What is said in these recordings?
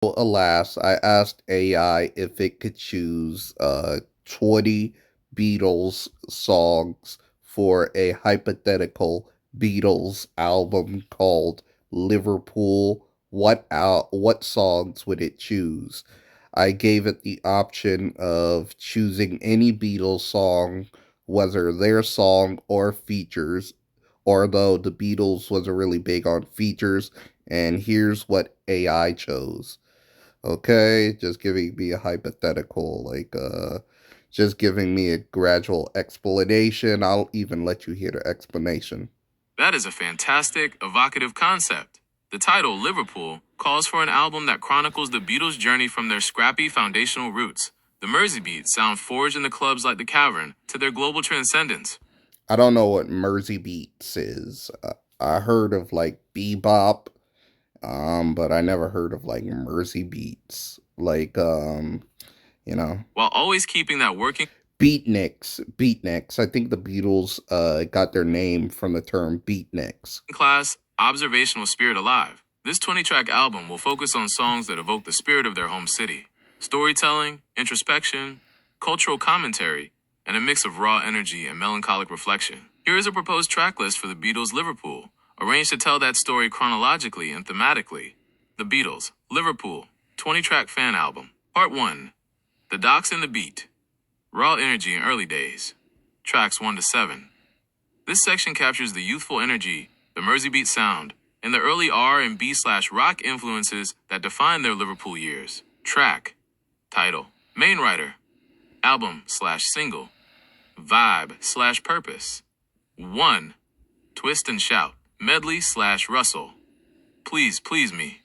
Well, alas, I asked AI if it could choose 20 Beatles songs for a hypothetical Beatles album called Liverpool. What songs would it choose? I gave it the option of choosing any Beatles song, whether their song or features, although the Beatles wasn't really big on features, and here's what AI chose. Okay, just giving me a hypothetical, just giving me a gradual explanation. I'll even let you hear the explanation. That is a fantastic, evocative concept. The title, Liverpool, calls for an album that chronicles the Beatles' journey from their scrappy foundational roots, the Mersey beats sound forged in the clubs like the Cavern, to their global transcendence. I don't know what Mersey Beats is. I heard of like bebop, but I never heard of like Mersey Beats. You know, While always keeping that working beatniks. I think the Beatles got their name from the term beatniks. class, observational spirit alive. This 20-track album will focus on songs that evoke the spirit of their home city. Storytelling, introspection, cultural commentary, and a mix of raw energy and melancholic reflection. Here is a proposed track list for the Beatles' Liverpool, arranged to tell that story chronologically and thematically. The Beatles, Liverpool, 20-track fan album. Part 1, The Docks and the Beat. Raw energy in early days. Tracks 1 to 7. This section captures the youthful energy, the Mersey beat sound, and the early R&B/rock influences that define their Liverpool years. Track, title, main writer, album/single, vibe/purpose. 1. Twist and Shout, medley/Russell. Please, Please Me.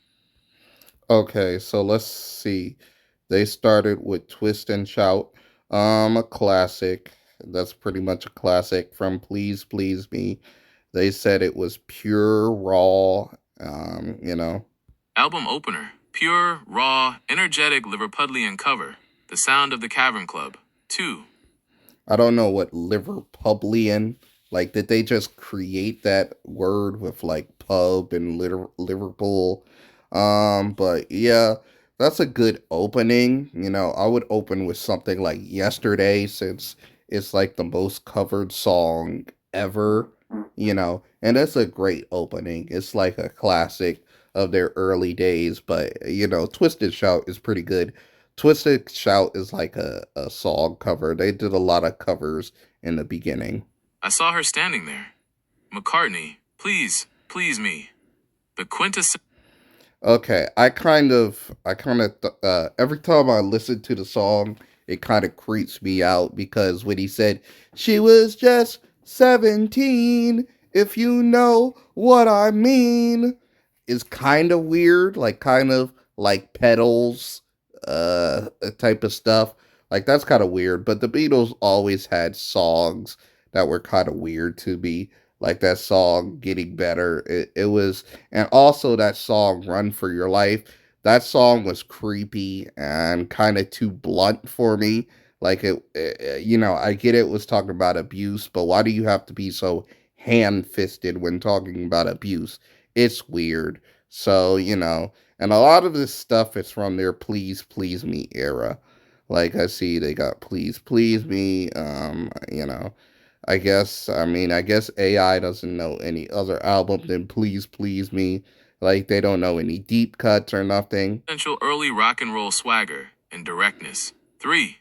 Okay, so let's see. They started with Twist and Shout, a classic. That's pretty much a classic from Please Please Me. They said it was pure raw, you know. Album opener, pure, raw, energetic Liverpudlian cover, the sound of the Cavern Club. 2. I don't know what Liverpudlian, like did they just create that word with like pub and Liverpool? But yeah, that's a good opening. You know, I would open with something like Yesterday since it's like the most covered song ever, you know, and that's a great opening. It's like a classic of their early days, but you know, Twisted Shout is pretty good. Twisted Shout is like a song cover. They did a lot of covers in the beginning. I saw her standing there. McCartney, Please, Please Me. The quintessential. Okay, every time I listen to the song, it kind of creeps me out because when he said she was just 17, if you know what I mean, is kind of weird, like kind of like pedals, type of stuff. Like that's kind of weird. But the Beatles always had songs that were kind of weird to me, like that song "Getting Better." It was, and also that song "Run for Your Life." That song was creepy and kind of too blunt for me. Like you know, I get it was talking about abuse, but why do you have to be so hand fisted when talking about abuse? It's weird. So, you know, and a lot of this stuff is from their Please Please Me era. Like I see they got Please Please Me, you know. I guess AI doesn't know any other album than Please Please Me. Like they don't know any deep cuts or nothing. Early rock and roll swagger and directness. 3.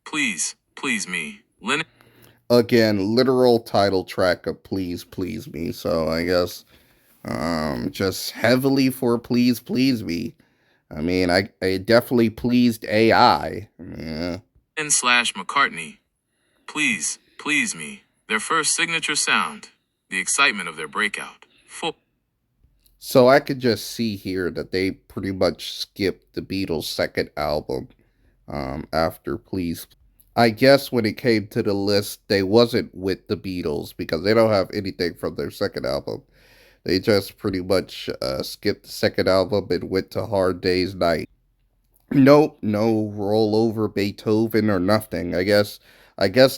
Please, Please Me. Lennon. Again, literal title track of Please Please Me. So I guess just heavily for Please Please Me. I definitely pleased AI. Yeah. Slash McCartney. Please, Please Me. Their first signature sound. The excitement of their breakout. 4. So I could just see here that they pretty much skipped the Beatles' second album after Please. I guess when it came to the list, they wasn't with the Beatles because they don't have anything from their second album. They just pretty much skipped the second album and went to Hard Day's Night. Nope, no rollover Beethoven or nothing. I guess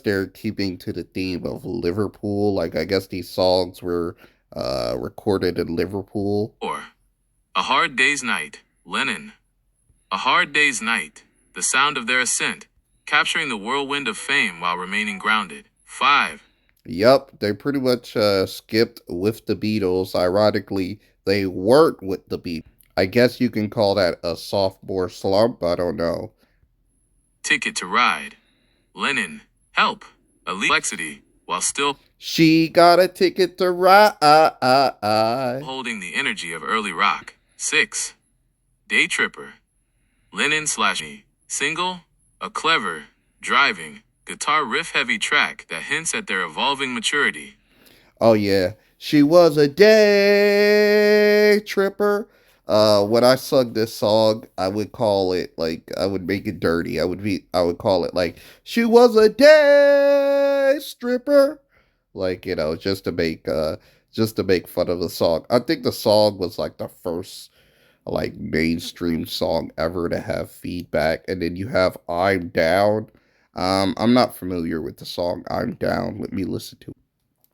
they're keeping to the theme of Liverpool. Like I guess these songs were recorded in Liverpool. 4. A Hard Day's Night. Lennon. A Hard Day's Night, the sound of their ascent, capturing the whirlwind of fame while remaining grounded. 5. Yep, they pretty much skipped with the Beatles. Ironically, they weren't with the Beatles. I guess you can call that a sophomore slump. I don't know. Ticket to Ride. Lennon, help, Alexity, while still She got a ticket to ride. holding the energy of early rock. 6. Day Tripper. Lennon slash me. Single, a clever, driving, guitar riff heavy track that hints at their evolving maturity. Oh yeah, she was a day tripper. When I sung this song, I would call it like I would make it dirty. I would call it like she was a day stripper, like just to make fun of the song. I think the song was like the first like mainstream song ever to have feedback, and then you have "I'm Down." I'm not familiar with the song "I'm Down." Let me listen to it.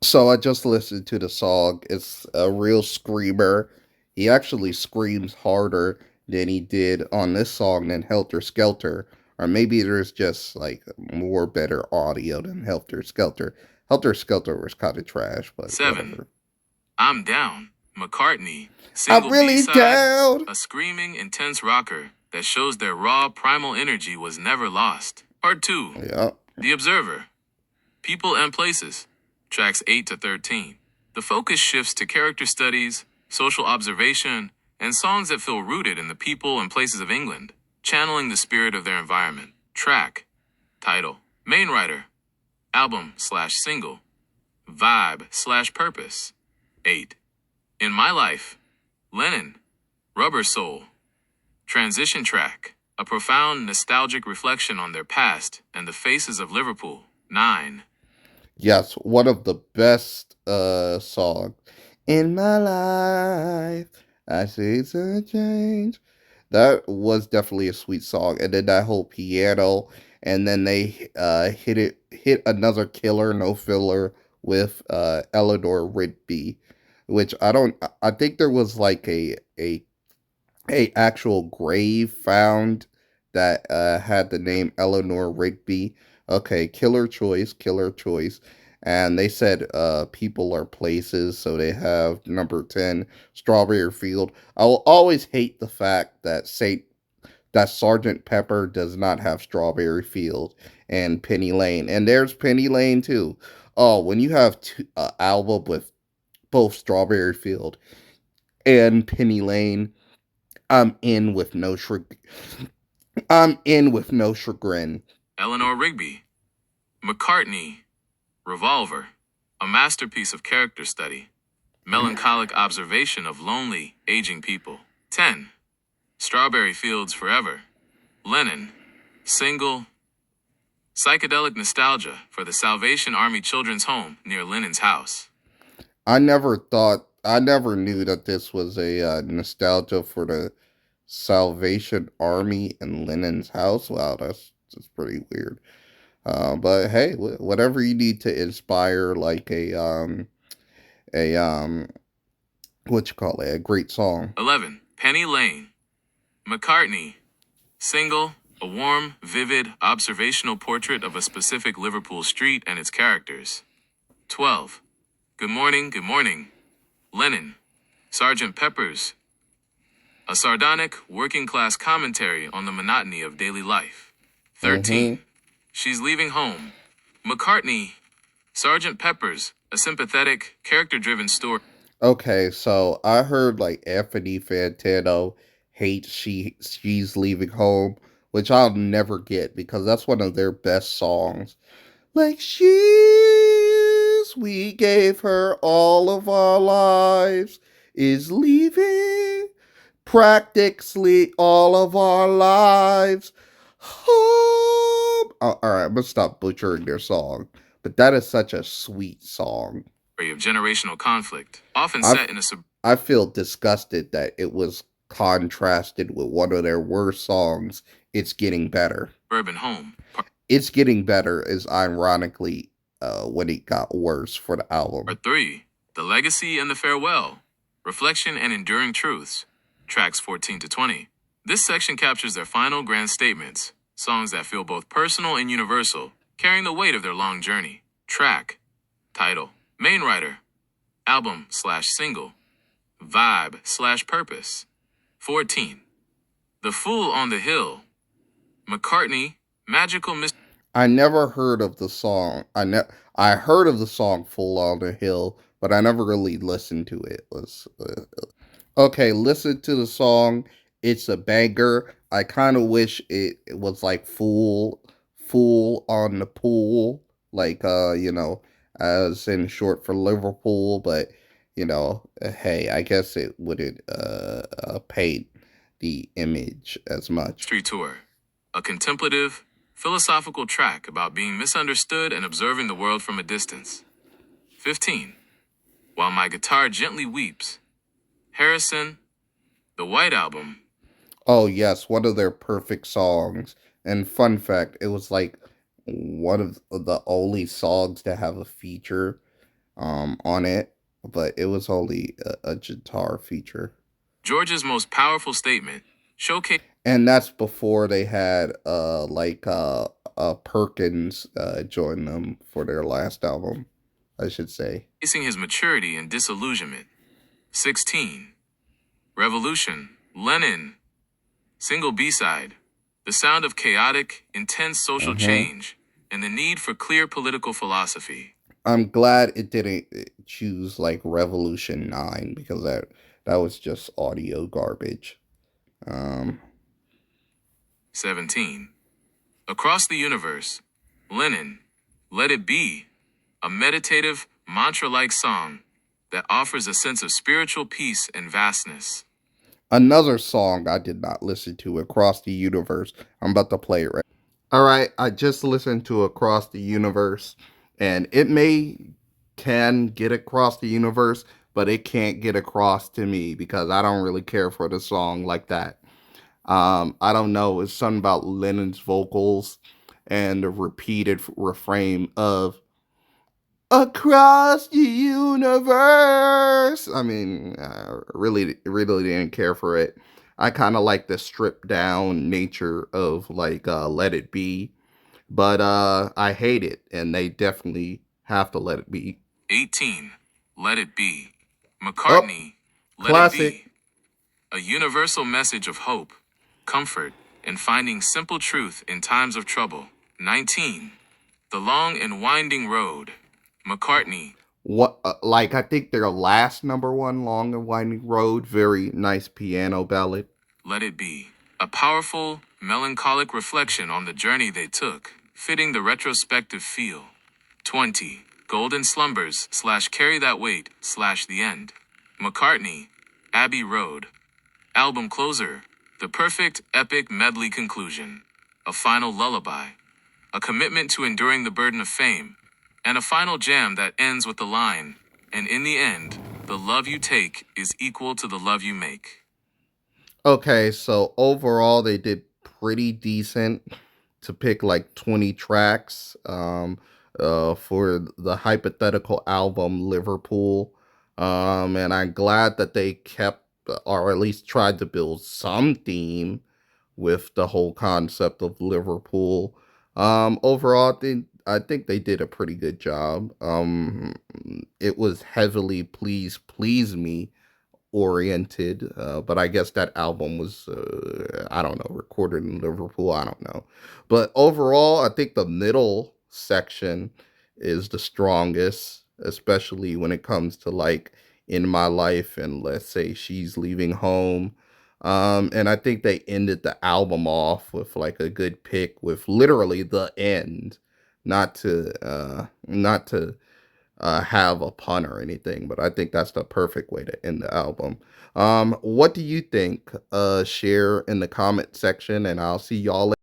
So I just listened to the song. It's a real screamer. He actually screams harder than he did on this song than Helter Skelter. Or maybe there's just like more better audio than Helter Skelter. Helter Skelter was kind of trash, but 7. whatever. I'm Down. McCartney. I'm Single really B-side, down. a screaming, intense rocker that shows their raw, primal energy was never lost. Part 2. Yeah. The Observer. People and Places. Tracks 8 to 13. The focus shifts to character studies, social observation, and songs that feel rooted in the people and places of England, channeling the spirit of their environment. Track. Title. Main writer. Album slash single. Vibe slash purpose. 8. In My Life. Lennon. Rubber Soul. Transition track. A profound nostalgic reflection on their past and the faces of Liverpool. 9. Yes, one of the best songs in my life. I see some change. That was definitely a sweet song. And then that whole piano, and then they hit another killer, no filler with Eleanor Rigby, which I think there was like a actual grave found that had the name Eleanor Rigby. Okay, killer choice. And they said people are places, so they have number 10, Strawberry Field. I will always hate the fact that Sergeant Pepper does not have Strawberry Field and Penny Lane. And there's Penny Lane too. Oh, when you have an album with both Strawberry Field and Penny Lane, I'm in with no shrug. I'm in with no chagrin. Eleanor Rigby. McCartney. Revolver. A masterpiece of character study. Melancholic observation of lonely, aging people. 10. Strawberry Fields Forever. Lennon. Single. Psychedelic nostalgia for the Salvation Army Children's Home near Lennon's house. I never knew that this was a nostalgia for the Salvation Army in Lennon's house. Wow, that's pretty weird. But hey, whatever you need to inspire, like a what you call it, a great song. 11. Penny Lane. McCartney. Single. A warm, vivid, observational portrait of a specific Liverpool street and its characters. 12. Good Morning, Good Morning. Lennon. Sergeant Pepper's. A sardonic, working-class commentary on the monotony of daily life. 13. Mm-hmm. She's Leaving Home. McCartney. Sergeant Pepper's. A sympathetic, character-driven story. Okay, so I heard like Anthony Fantano hates she's leaving home, which I'll never get because that's one of their best songs. Like we gave her all of our lives, is leaving practically all of our lives home. All right, I'm gonna stop butchering their song, but that is such a sweet song. Of generational conflict, often I set in a I feel disgusted that it was contrasted with one of their worst songs. It's getting better. suburban home. It's getting better is ironically when it got worse for the album. Part 3. The Legacy and the Farewell. Reflection and Enduring Truths. Tracks 14 to 20. This section captures their final grand statements, songs that feel both personal and universal, carrying the weight of their long journey. Track, title, main writer, album slash single, vibe slash purpose. 14. The Fool on the Hill, McCartney, Magical Mystery. I never heard of the song. I heard of the song "Full on the Hill," but I never really listened to it. Okay, listen to the song. It's a banger. I kind of wish it was like "Fool on the Pool," like as in short for Liverpool. But hey, I guess it wouldn't paint the image as much. Tour, a contemplative, philosophical track about being misunderstood and observing the world from a distance. 15. While My Guitar Gently Weeps, Harrison, The White Album. Oh yes, one of their perfect songs. And fun fact, it was like one of the only songs to have a feature on it, but it was only a guitar feature. George's most powerful statement, showcasing And that's before they had Perkins join them for their last album, I should say. his maturity and disillusionment. 16. Revolution, Lennon, single B-side, the sound of chaotic, intense social Hmm. change, and the need for clear political philosophy. I'm glad it didn't choose like Revolution 9 because that was just audio garbage. Um, 17. Across the Universe, Lennon, Let It Be, a meditative, mantra-like song that offers a sense of spiritual peace and vastness. Another song I did not listen to, Across the Universe. I'm about to play it right. All right, I just listened to Across the Universe, and it can get across the universe, but it can't get across to me because I don't really care for the song like that. I don't know. It's something about Lennon's vocals and the repeated refrain of across the universe. I mean, really didn't care for it. I kind of like the stripped down nature of like Let It Be, but I hate it, and they definitely have to let it be. 18. Let It Be. Up, McCartney, Let It classic. Be. A universal message of hope, comfort, and finding simple truth in times of trouble. 19. The Long and Winding Road. McCartney, What like I think their last number one, Long and Winding Road, very nice piano ballad. Let It Be. A powerful, melancholic reflection on the journey they took, fitting the retrospective feel. 20. Golden Slumbers slash Carry That Weight slash The End. McCartney, Abbey Road. Album closer. The perfect, epic medley conclusion. A final lullaby. A commitment to enduring the burden of fame. And a final jam that ends with the line, and in the end, the love you take is equal to the love you make. Okay, so overall they did pretty decent to pick like 20 tracks for the hypothetical album Liverpool. And I'm glad that they kept or at least tried to build some theme with the whole concept of Liverpool. Overall, I think they did a pretty good job. It was heavily please me oriented, but I guess that album was I don't know, recorded in Liverpool. I don't know, but overall, I think the middle section is the strongest, especially when it comes to like in my life and let's say she's leaving home. And I think they ended the album off with like a good pick with literally the end, not to have a pun or anything, but I think that's the perfect way to end the album. What do you think? Share in the comment section, and I'll see y'all later.